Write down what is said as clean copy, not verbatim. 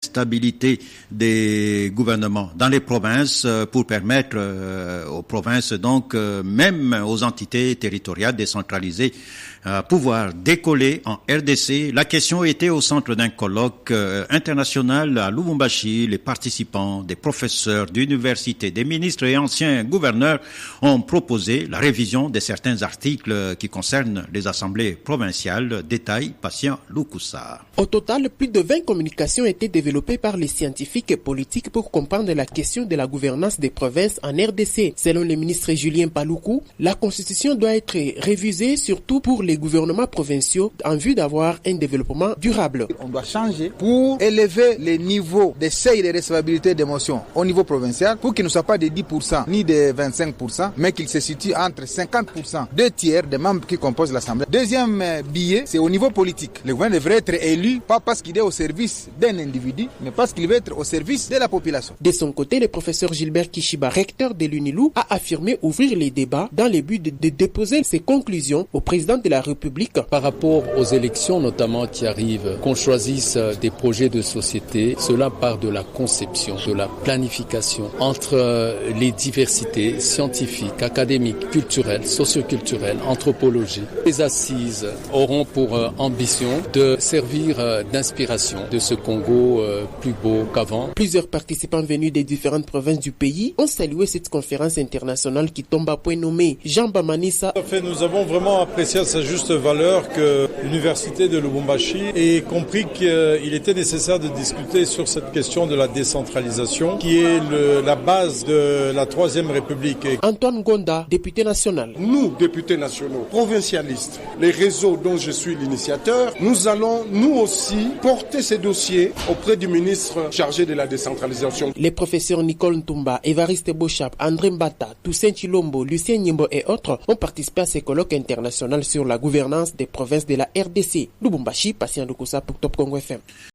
stabilité des gouvernements dans les provinces pour permettre aux provinces, donc même aux entités territoriales décentralisées, pouvoir décoller en RDC. La question était au centre d'un colloque international à Lubumbashi. Les participants, des professeurs d'université, des ministres et anciens gouverneurs ont proposé la révision de certains articles qui concernent les assemblées provinciales. Détail, Patient Lukusa. Au total, plus de 20 communications ont été développées par les scientifiques et politiques pour comprendre la question de la gouvernance des provinces en RDC. Selon le ministre Julien Paluku, la constitution doit être révisée surtout pour les gouvernements provinciaux en vue d'avoir un développement durable. On doit changer pour élever les niveaux de seuil de recevabilité d'émotions au niveau provincial pour qu'il ne soit pas de 10% ni de 25%, mais qu'il se situe entre 50%, 2/3 des membres qui composent l'Assemblée. Deuxième billet, c'est au niveau politique. Le gouvernement devrait être élu pas parce qu'il est au service d'un individu, mais parce qu'il veut être au service de la population. De son côté, le professeur Gilbert Kishiba, recteur de l'UNILU, a affirmé ouvrir les débats dans le but de déposer ses conclusions au président de la République. Par rapport aux élections notamment qui arrivent, qu'on choisisse des projets de société, cela part de la conception, de la planification entre les diversités scientifiques, académiques, culturelles, socioculturelles, anthropologiques. Les assises auront pour ambition de servir d'inspiration de ce Congo plus beau qu'avant. Plusieurs participants venus des différentes provinces du pays ont salué cette conférence internationale qui tombe à point nommé Jean Bamanissa. Nous avons vraiment apprécié à sa juste valeur que l'université de Lubumbashi ait compris qu'il était nécessaire de discuter sur cette question de la décentralisation qui est la base de la Troisième République. Antoine Gonda, député national. Nous, députés nationaux, provincialistes, les réseaux dont je suis l'initiateur, nous allons nous aussi porter ces dossiers auprès du ministre chargé de la décentralisation. Les professeurs Nicole Ntumba, Évariste Bochap, André Mbata, Toussaint Chilombo, Lucien Nyimbo et autres ont participé à ces colloques internationaux sur la gouvernance des provinces de la RDC. Lubumbashi, Patient Lukusa pour Top Congo FM.